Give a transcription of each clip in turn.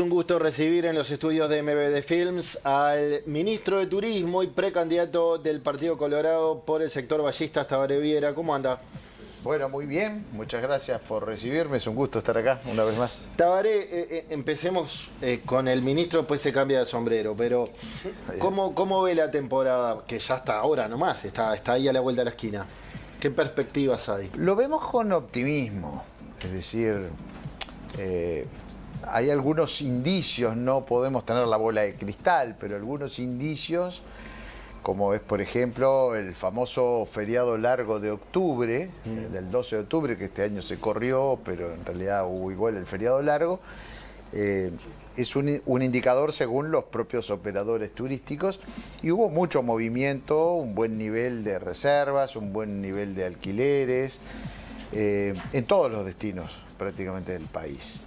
Un gusto recibir en los estudios de MBD Films al ministro de Turismo y precandidato del Partido Colorado por el sector Ballistas, Tabaré Viera. ¿Cómo anda? Bueno, muy bien. Muchas gracias por recibirme. Es un gusto estar acá una vez más. Tabaré, empecemos con el ministro, después se cambia de sombrero, pero ¿cómo ve la temporada? Que ya está ahora nomás, está ahí a la vuelta de la esquina. ¿Qué perspectivas hay? Lo vemos con optimismo. Es decir, hay algunos indicios, no podemos tener la bola de cristal, pero algunos indicios, como es por ejemplo el famoso feriado largo de octubre, del 12 de octubre, que este año se corrió, pero en realidad hubo igual el feriado largo, es un indicador según los propios operadores turísticos, y hubo mucho movimiento, un buen nivel de reservas, un buen nivel de alquileres, en todos los destinos prácticamente del país.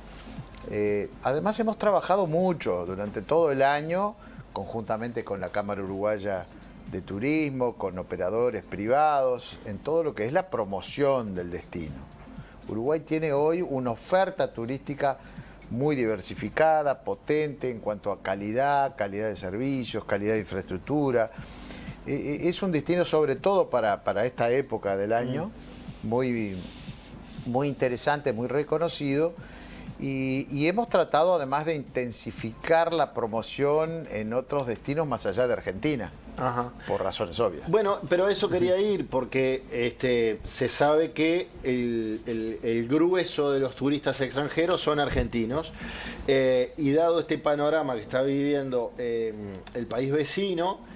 Además hemos trabajado mucho durante todo el año, conjuntamente con la Cámara Uruguaya de Turismo, con operadores privados, en todo lo que es la promoción del destino. Uruguay tiene hoy una oferta turística muy diversificada, potente en cuanto a calidad de servicios, calidad de infraestructura. Es un destino sobre todo para esta época del año, muy interesante, muy reconocido. Y hemos tratado además de intensificar la promoción en otros destinos más allá de Argentina, por razones obvias. Bueno, pero a eso quería ir, porque se sabe que el grueso de los turistas extranjeros son argentinos, y dado este panorama que está viviendo el país vecino,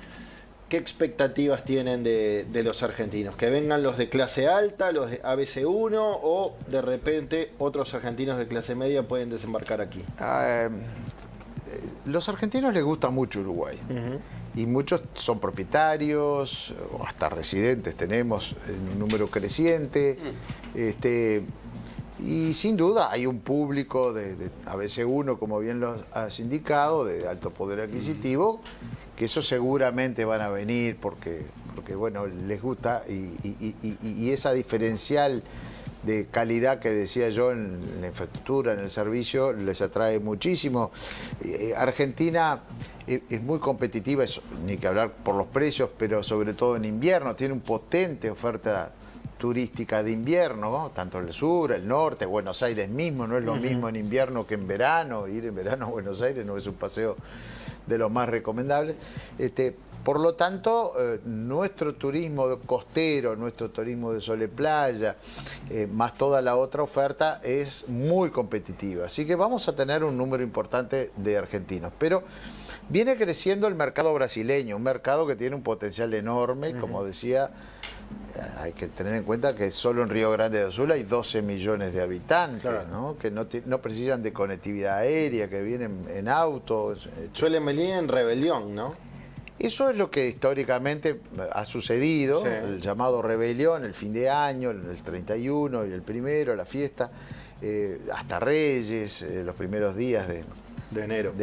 ¿qué expectativas tienen de los argentinos? ¿Que vengan los de clase alta, los de ABC1, o de repente otros argentinos de clase media pueden desembarcar aquí? Los argentinos les gusta mucho Uruguay. Y muchos son propietarios, o hasta residentes tenemos en un número creciente. Y sin duda hay un público de ABC1, como bien lo has indicado, de alto poder adquisitivo, que eso seguramente van a venir porque bueno, les gusta, y esa diferencial de calidad que decía yo en la infraestructura, en el servicio, les atrae muchísimo. Argentina es muy competitiva, ni que hablar por los precios, pero sobre todo en invierno, tiene una potente oferta turística de invierno, ¿no? Tanto el sur, el norte, Buenos Aires mismo, no es lo mismo en invierno que en verano. Ir en verano a Buenos Aires no es un paseo de los más recomendables. Por lo tanto, nuestro turismo costero, nuestro turismo de sol y playa, más toda la otra oferta, es muy competitiva. Así que vamos a tener un número importante de argentinos. Pero viene creciendo el mercado brasileño, un mercado que tiene un potencial enorme, como decía. Hay que tener en cuenta que solo en Río Grande do Sul hay 12 millones de habitantes, claro, ¿no? Que no precisan de conectividad aérea, que vienen en autos. Suelen venir en rebelión, ¿no? Eso es lo que históricamente ha sucedido, sí. El llamado rebelión, el fin de año, el 31 y el primero, la fiesta, hasta Reyes, los primeros días de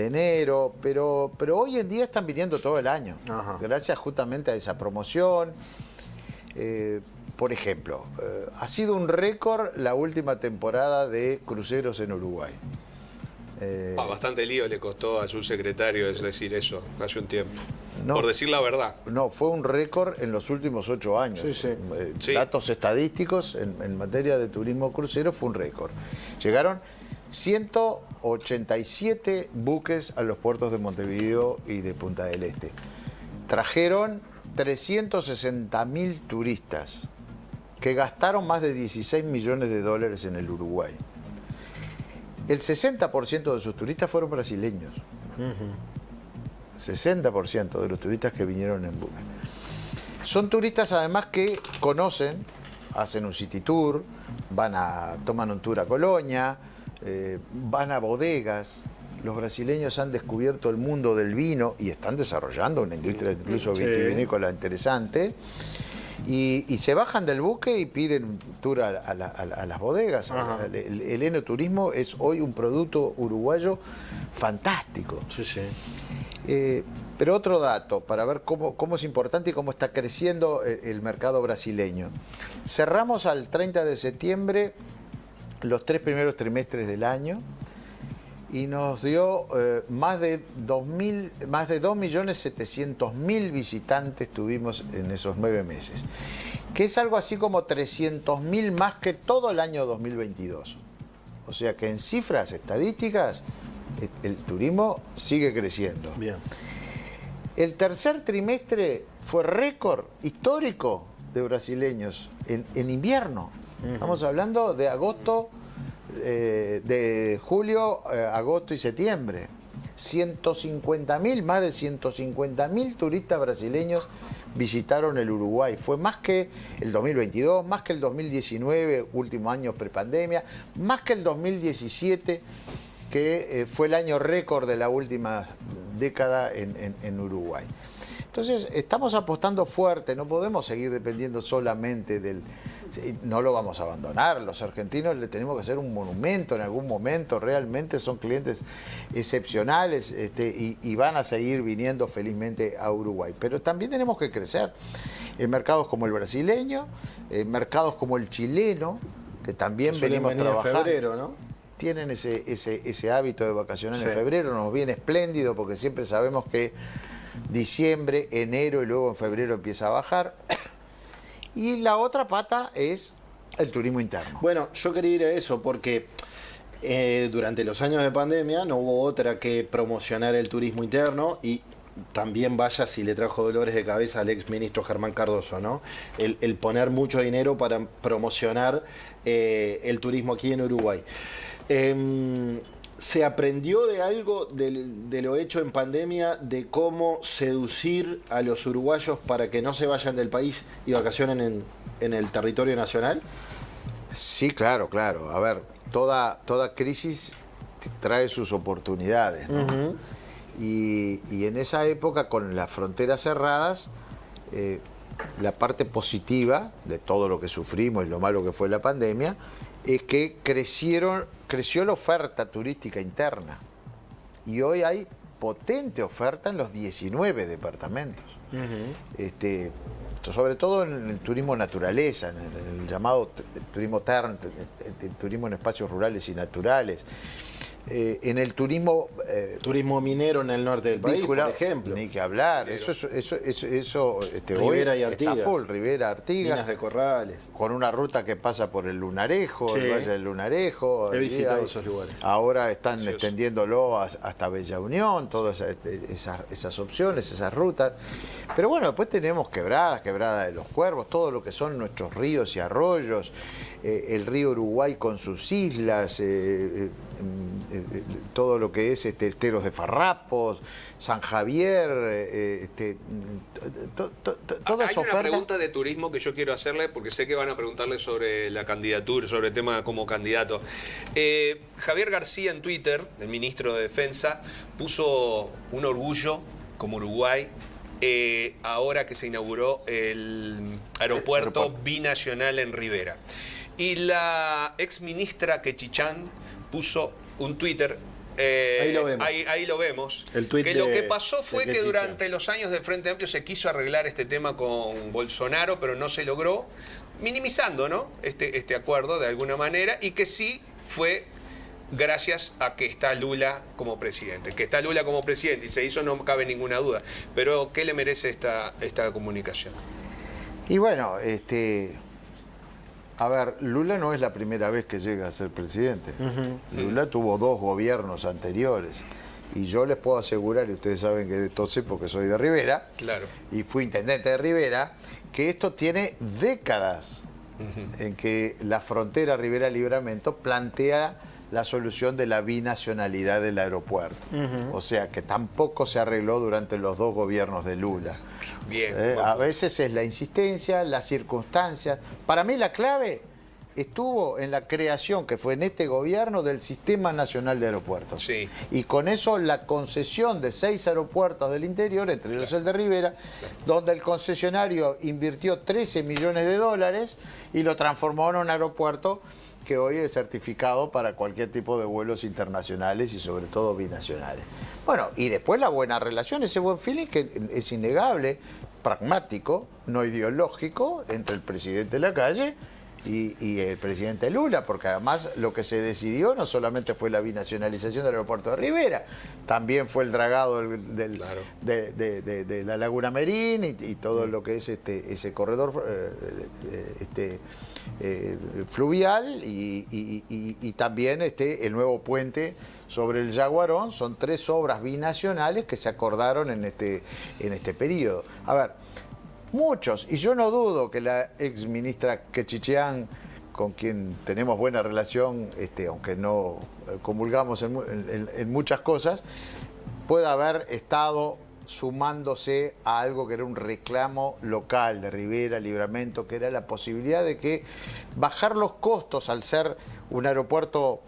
enero, pero hoy en día están viniendo todo el año, gracias justamente a esa promoción. Por ejemplo, ha sido un récord la última temporada de cruceros en Uruguay. Bastante lío le costó a su secretario decir eso hace un tiempo, por decir la verdad. No, fue un récord en los últimos 8 años. Sí. Datos estadísticos en materia de turismo crucero fue un récord. Llegaron 187 buques a los puertos de Montevideo y de Punta del Este. Trajeron 360.000 turistas que gastaron más de 16 millones de dólares en el Uruguay. El 60% de sus turistas fueron brasileños. 60% de los turistas que vinieron en buque. Son turistas además que conocen, hacen un city tour, toman un tour a Colonia, van a bodegas. Los brasileños han descubierto el mundo del vino y están desarrollando una industria incluso vitivinícola interesante. Y se bajan del buque y piden tour a las bodegas. El enoturismo es hoy un producto uruguayo fantástico. Pero otro dato, para ver cómo es importante y cómo está creciendo el mercado brasileño. Cerramos al 30 de septiembre los 3 primeros trimestres del año y nos dio más de 2.700.000 visitantes tuvimos en esos 9 meses, que es algo así como 300.000 más que todo el año 2022. O sea que en cifras estadísticas el turismo sigue creciendo. Bien. El tercer trimestre fue récord histórico de brasileños en invierno. Estamos hablando de agosto, de julio, agosto y septiembre. 150.000, más de 150.000 turistas brasileños visitaron el Uruguay. Fue más que el 2022, más que el 2019, último año prepandemia, más que el 2017, que fue el año récord de la última década en Uruguay. Entonces, estamos apostando fuerte, no podemos seguir dependiendo solamente del... No lo vamos a abandonar, los argentinos le tenemos que hacer un monumento en algún momento, realmente son clientes excepcionales y van a seguir viniendo felizmente a Uruguay. Pero también tenemos que crecer en mercados como el brasileño, en mercados como el chileno, que también venimos trabajando. En febrero, ¿no? Tienen ese hábito de vacacionar en febrero, nos viene espléndido porque siempre sabemos que diciembre, enero y luego en febrero empieza a bajar. Y la otra pata es el turismo interno. Bueno, yo quería ir a eso porque durante los años de pandemia no hubo otra que promocionar el turismo interno y también vaya si le trajo dolores de cabeza al ex ministro Germán Cardoso, ¿no? El poner mucho dinero para promocionar el turismo aquí en Uruguay. ¿Se aprendió de algo de lo hecho en pandemia, de cómo seducir a los uruguayos para que no se vayan del país y vacacionen en el territorio nacional? Sí, claro, claro. A ver, toda crisis trae sus oportunidades, ¿no? Y en esa época, con las fronteras cerradas, la parte positiva de todo lo que sufrimos y lo malo que fue la pandemia es que creció la oferta turística interna y hoy hay potente oferta en los 19 departamentos. Sobre todo en el turismo naturaleza, en el llamado turismo terno, el turismo en espacios rurales y naturales. En el turismo... turismo minero en el norte del país, por ejemplo. Ni que hablar. Eso Rivera y hoy Artigas. está full, Rivera, Artigas. Minas de Corrales. Con una ruta que pasa por el Lunarejo, Sí. el Valle del Lunarejo. He visitado esos lugares. Ahora están extendiéndolo hasta Bella Unión, todas esas opciones, esas rutas. Pero bueno, después tenemos Quebrada de los Cuervos, todo lo que son nuestros ríos y arroyos, el río Uruguay con sus islas, todo lo que es Esteros de Farrapos, San Javier, toda esa oferta. Hay una pregunta de turismo que yo quiero hacerle, porque sé que van a preguntarle sobre la candidatura, sobre el tema como candidato. Javier García en Twitter, el ministro de Defensa, puso un orgullo como Uruguay, ahora que se inauguró el aeropuerto binacional en Rivera. Y la ex ministra Quechichán puso un Twitter. Ahí lo vemos. Ahí lo vemos. El tuit que de, lo que pasó fue que Quechichán. durante los años del Frente Amplio se quiso arreglar este tema con Bolsonaro, pero no se logró, minimizando, ¿no? este acuerdo de alguna manera, y que sí fue gracias a que está Lula como presidente. Que está Lula como presidente y se hizo, no cabe ninguna duda. Pero ¿qué le merece esta comunicación? Y bueno, a ver, Lula no es la primera vez que llega a ser presidente. Lula tuvo 2 gobiernos anteriores. Y yo les puedo asegurar, y ustedes saben que de todo sé porque soy de Rivera, Claro. y fui intendente de Rivera, que esto tiene décadas en que la frontera Rivera-Libramento plantea la solución de la binacionalidad del aeropuerto. O sea, que tampoco se arregló durante los 2 gobiernos de Lula. Bien. A veces es la insistencia, las circunstancias. Para mí la clave estuvo en la creación, que fue en este gobierno, del Sistema Nacional de Aeropuertos. Sí. Y con eso la concesión de 6 aeropuertos del interior, entre ellos el de Rivera, donde el concesionario invirtió 13 millones de dólares y lo transformó en un aeropuerto que hoy es certificado para cualquier tipo de vuelos internacionales y sobre todo binacionales. Bueno, y después la buena relación, ese buen feeling que es innegable, pragmático, no ideológico, entre el presidente Lacalle y el presidente Lula, porque además lo que se decidió no solamente fue la binacionalización del aeropuerto de Rivera, también fue el dragado Claro. de la Laguna Merín y todo lo que es ese corredor fluvial y también el nuevo puente sobre el Yaguarón. Son 3 obras binacionales que se acordaron en este periodo. A ver, muchos, y yo no dudo que la ex ministra Quechichián, con quien tenemos buena relación, aunque no comulgamos en muchas cosas, pueda haber estado sumándose a algo que era un reclamo local de Rivera, Libramento, que era la posibilidad de que bajar los costos al ser un aeropuerto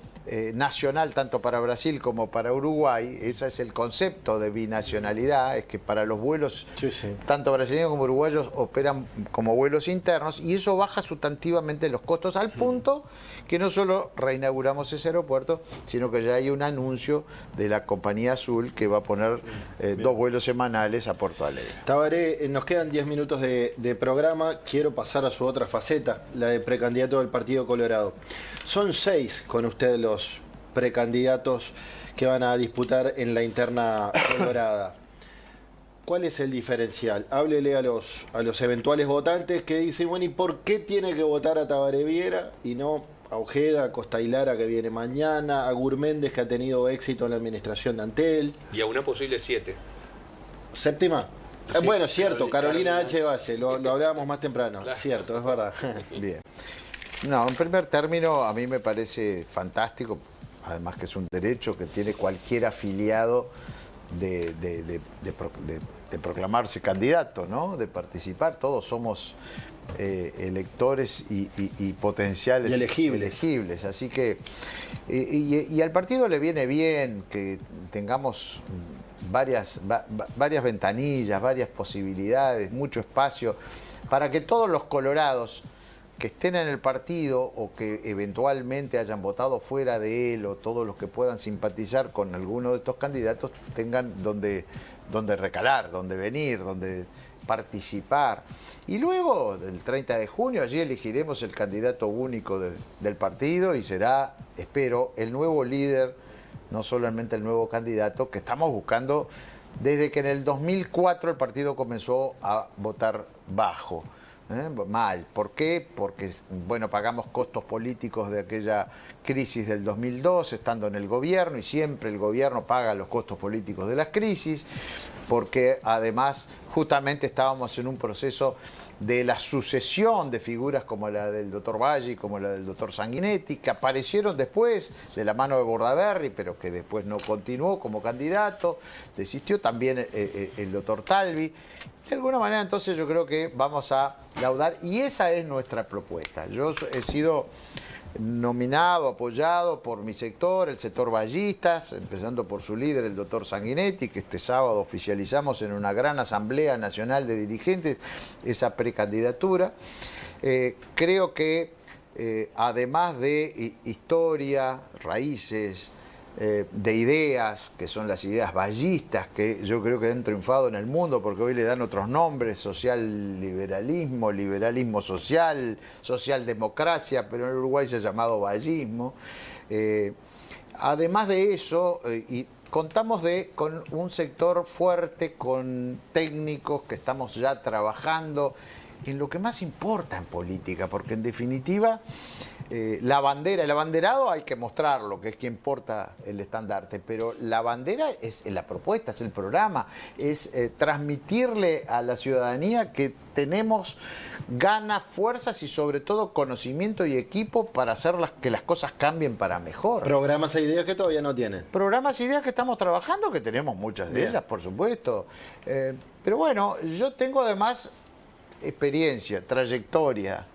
nacional tanto para Brasil como para Uruguay. Ese es el concepto de binacionalidad, es que para los vuelos tanto brasileños como uruguayos operan como vuelos internos, y eso baja sustantivamente los costos al punto que no solo reinauguramos ese aeropuerto, sino que ya hay un anuncio de la compañía azul que va a poner 2 vuelos semanales a Porto Alegre. Tabaré, nos quedan 10 minutos de programa. Quiero pasar a su otra faceta, la de precandidato del Partido Colorado. Son 6 con usted los precandidatos que van a disputar en la interna colorada. ¿Cuál es el diferencial? Háblele a los eventuales votantes que dicen, bueno, ¿y por qué tiene que votar a Tabaré Viera y no a Ojeda, a Costa y Lara, que viene mañana, a Gurméndez, que ha tenido éxito en la administración de Antel? Y a una posible 7. ¿Séptima? Sí, bueno, cierto, Carolina H. Carolina Valle, lo hablábamos más temprano. Claro. Cierto, es verdad. Bien. No, en primer término, a mí me parece fantástico, además que es un derecho que tiene cualquier afiliado de proclamarse candidato, ¿no? De participar. Todos somos electores y potenciales Y elegibles. Así que, y al partido le viene bien que tengamos varias ventanillas, varias posibilidades, mucho espacio, para que todos los colorados que estén en el partido o que eventualmente hayan votado fuera de él, o todos los que puedan simpatizar con alguno de estos candidatos, tengan donde recalar, donde venir, donde participar. Y luego, del 30 de junio, allí elegiremos el candidato único del partido y será, espero, el nuevo líder, no solamente el nuevo candidato que estamos buscando desde que en el 2004 el partido comenzó a votar bajo. Mal. ¿Por qué? Porque, bueno, pagamos costos políticos de aquella crisis del 2002 estando en el gobierno, y siempre el gobierno paga los costos políticos de las crisis, porque además justamente estábamos en un proceso de la sucesión de figuras como la del doctor Valle y como la del doctor Sanguinetti, que aparecieron después de la mano de Bordaberry, pero que después no continuó como candidato, desistió también el doctor Talvi. De alguna manera, entonces, yo creo que vamos a laudar, y esa es nuestra propuesta. Yo he sido nominado, apoyado por mi sector, el sector vallistas, empezando por su líder, el doctor Sanguinetti, que este sábado oficializamos en una gran asamblea nacional de dirigentes esa precandidatura. Creo que además de historia, raíces, de ideas, que son las ideas vallistas, que yo creo que han triunfado en el mundo porque hoy le dan otros nombres: social liberalismo, liberalismo social, socialdemocracia, pero en Uruguay se ha llamado vallismo. Además de eso, y contamos con un sector fuerte, con técnicos que estamos ya trabajando en lo que más importa en política, porque en definitiva la bandera, el abanderado hay que mostrarlo, que es quien porta el estandarte, pero la bandera es la propuesta, es el programa, es transmitirle a la ciudadanía que tenemos ganas, fuerzas y sobre todo conocimiento y equipo para hacer que las cosas cambien para mejor. Programas e ideas que todavía no tienen. Programas e ideas que estamos trabajando, que tenemos muchas de ellas, por supuesto. Pero bueno, yo tengo además experiencia, trayectoria,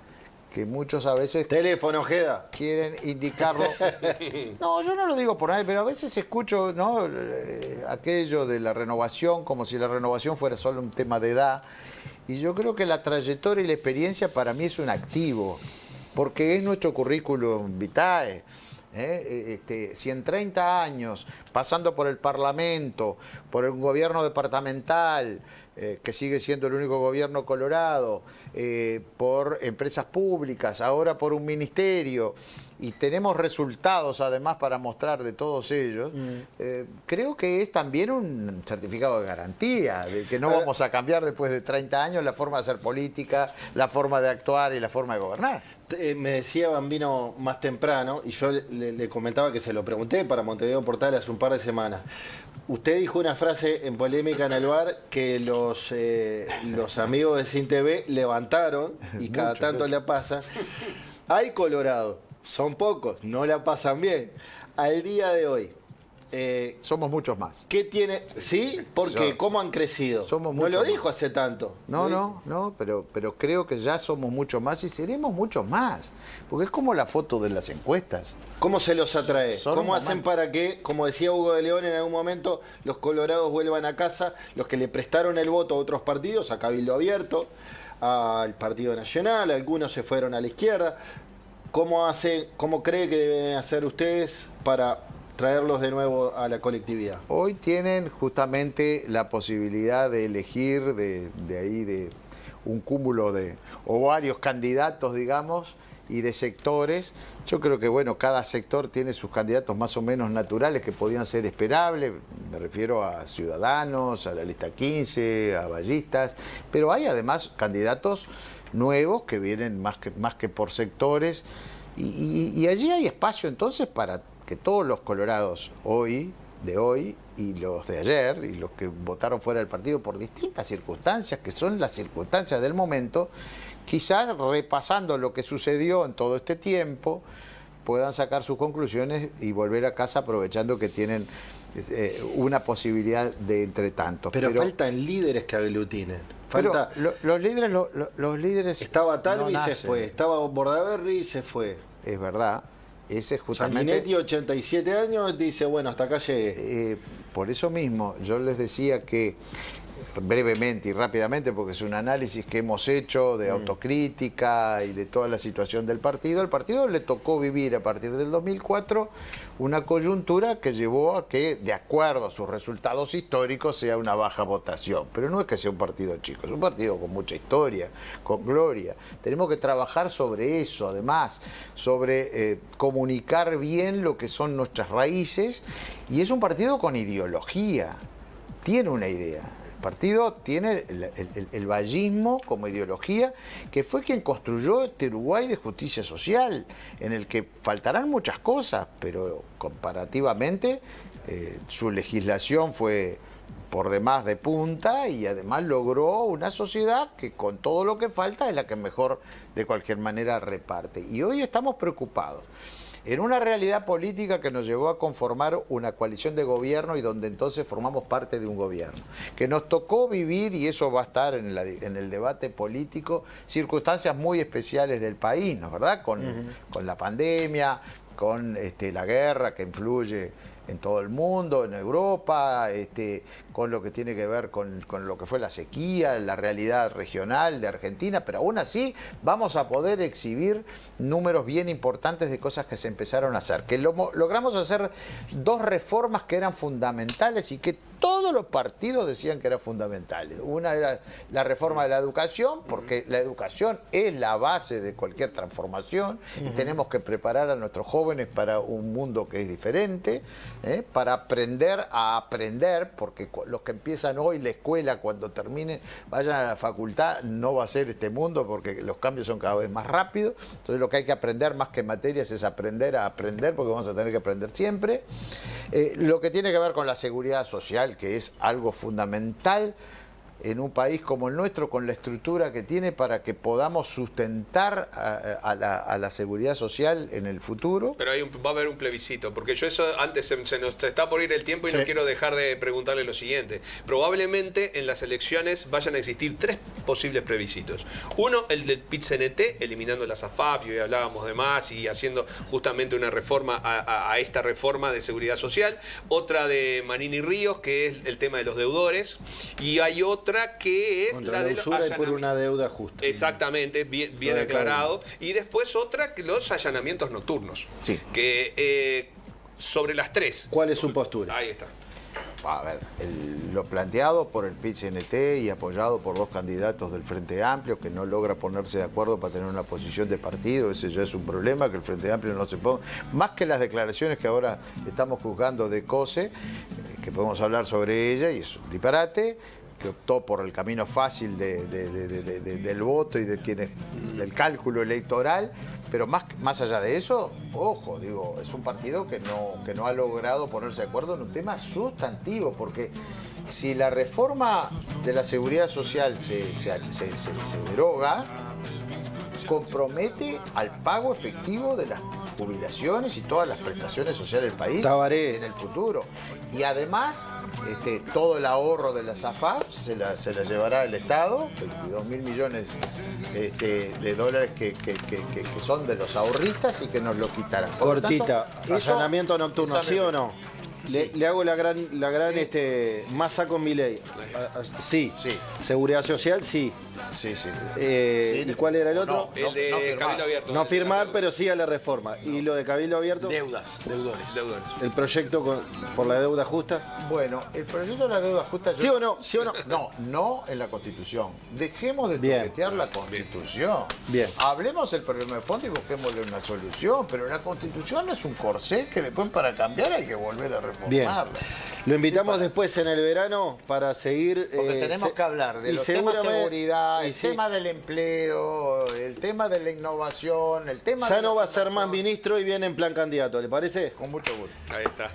que muchos a veces Teléfono, Ojeda. quieren indicarlo. No, yo no lo digo por nadie, pero a veces escucho, ¿no?, aquello de la renovación, como si la renovación fuera solo un tema de edad. Y yo creo que la trayectoria y la experiencia para mí es un activo, porque es nuestro currículum vitae. Si en 30 años, pasando por el Parlamento, por un gobierno departamental, que sigue siendo el único gobierno colorado, por empresas públicas, ahora por un ministerio, y tenemos resultados además para mostrar de todos ellos, creo que es también un certificado de garantía, de que no vamos a cambiar después de 30 años la forma de hacer política, la forma de actuar y la forma de gobernar. Me decía Bambino más temprano, y yo le comentaba que se lo pregunté para Montevideo Portal hace un par de semanas. Usted dijo una frase en polémica en el bar que los amigos de Sin TV levantaron y cada tanto la pasan. Hay Colorado, son pocos, no la pasan bien. Al día de hoy, somos muchos más. ¿qué tiene? ¿Sí? ¿Por qué? ¿Cómo han crecido? Somos no lo muchos dijo hace tanto. No, pero creo que ya somos muchos más y seremos muchos más. Porque es como la foto de las encuestas. ¿Cómo se los atrae? Son ¿Cómo un hacen momento. para que, como decía Hugo de León en algún momento, los colorados vuelvan a casa, los que le prestaron el voto a otros partidos, a Cabildo Abierto, al Partido Nacional, algunos se fueron a la izquierda? ¿Cómo cree que deben hacer ustedes para traerlos de nuevo a la colectividad? Hoy tienen justamente la posibilidad de elegir de un cúmulo o varios candidatos, digamos, y de sectores. Yo creo que, bueno, cada sector tiene sus candidatos más o menos naturales que podían ser esperables. Me refiero a Ciudadanos, a la lista 15, a Ballistas, pero hay además candidatos nuevos que vienen más que por sectores, y allí hay espacio entonces para que todos los colorados de hoy y los de ayer y los que votaron fuera del partido por distintas circunstancias, que son las circunstancias del momento, quizás repasando lo que sucedió en todo este tiempo, puedan sacar sus conclusiones y volver a casa aprovechando que tienen una posibilidad de entre tantos. Pero faltan líderes que aglutinen. Falta... los líderes Estaba Talvi no y se nacen. fue. Estaba Bordaberry y se fue. Es verdad. Ese es justamente... Sanguinetti, 87 años, dice, bueno, hasta acá llegué. Por eso mismo, yo les decía que, brevemente y rápidamente, porque es un análisis que hemos hecho de autocrítica y de toda la situación del partido, al partido le tocó vivir a partir del 2004 una coyuntura que llevó a que, de acuerdo a sus resultados históricos, sea una baja votación. Pero no es que sea un partido chico, es un partido con mucha historia, con gloria. Tenemos que trabajar sobre eso, además, sobre comunicar bien lo que son nuestras raíces, y es un partido con ideología, tiene una idea. El partido tiene el vallismo como ideología, que fue quien construyó este Uruguay de justicia social, en el que faltarán muchas cosas, pero comparativamente su legislación fue por demás de punta, y además logró una sociedad que con todo lo que falta es la que mejor de cualquier manera reparte. Y hoy estamos preocupados en una realidad política que nos llevó a conformar una coalición de gobierno, y donde entonces formamos parte de un gobierno, que nos tocó vivir, y eso va a estar en el debate político, circunstancias muy especiales del país, ¿no es verdad? Con la pandemia, con la guerra que influye en todo el mundo, en Europa, con lo que tiene que ver con lo que fue la sequía, la realidad regional de Argentina, pero aún así vamos a poder exhibir números bien importantes de cosas que se empezaron a hacer, que logramos hacer dos reformas que eran fundamentales y que todos los partidos decían que eran fundamentales. Una era la reforma de la educación, porque la educación es la base de cualquier transformación, y tenemos que preparar a nuestros jóvenes para un mundo que es diferente, para aprender a aprender, porque los que empiezan hoy la escuela, cuando terminen, vayan a la facultad, no va a ser este mundo, porque los cambios son cada vez más rápidos. Entonces lo que hay que aprender más que materias es aprender a aprender, porque vamos a tener que aprender siempre. Lo que tiene que ver con la seguridad social, que es algo fundamental en un país como el nuestro, con la estructura que tiene, para que podamos sustentar a la seguridad social en el futuro. Pero va a haber un plebiscito, porque yo eso antes se nos está por ir el tiempo y no quiero dejar de preguntarle lo siguiente. Probablemente en las elecciones vayan a existir 3 posibles plebiscitos. Uno, el del PIT-CNT, eliminando las AFAP, y hoy hablábamos de más, y haciendo justamente una reforma a esta reforma de seguridad social. Otra de Manini Ríos, que es el tema de los deudores. Y hay otra otra que es Contra la la de los usura y por allanamientos. una deuda justa. Exactamente, bien Lo de aclarado. Y después otra, que los allanamientos nocturnos. Sí. Que sobre las 3. ¿Cuál es su postura? Ahí está. A ver, lo planteado por el PIT-CNT y apoyado por 2 candidatos del Frente Amplio que no logra ponerse de acuerdo para tener una posición de partido, ese ya es un problema, que el Frente Amplio no se ponga, más que las declaraciones que ahora estamos juzgando de COSE, que podemos hablar sobre ella y es un disparate, que optó por el camino fácil del voto y del cálculo electoral, pero más allá de eso, ojo, digo, es un partido que no ha logrado ponerse de acuerdo en un tema sustantivo, porque si la reforma de la seguridad social se deroga, compromete al pago efectivo de las jubilaciones y todas las prestaciones sociales del país Tabaré. en el futuro. Y además, todo el ahorro de las AFAP se la llevará el Estado, 22.000 millones de dólares que son de los ahorristas y que nos lo quitarán. Por lo Cortita, tanto, eso- allanamiento nocturno, esa ¿sí me- o no? Sí. Le hago la gran masa con mi ley. Sí. Sí. Seguridad social, sí. Sí, sí. ¿Y cuál era el otro? El de no firmar. Cabildo Abierto. No firmar, pero sí a la reforma. ¿Y lo de Cabildo Abierto? Deudas, deudores. Deudores. ¿El proyecto por la deuda justa? Bueno, el proyecto de la deuda justa... ¿Sí o no? ¿Sí o no? No en la Constitución. Dejemos de Bien. toquetear la Constitución. Bien. Hablemos del problema de fondo y busquémosle una solución, pero la Constitución es un corset que después para cambiar hay que volver a Bien. reformarla. Lo invitamos después en el verano para seguir... Porque tenemos que hablar de y los temas de seguramente- seguridad, y el sí. tema del empleo, el tema de la innovación, el tema Ya de no la va a ser más innovación. ministro y viene en plan candidato, ¿le parece? Con mucho gusto. Ahí está.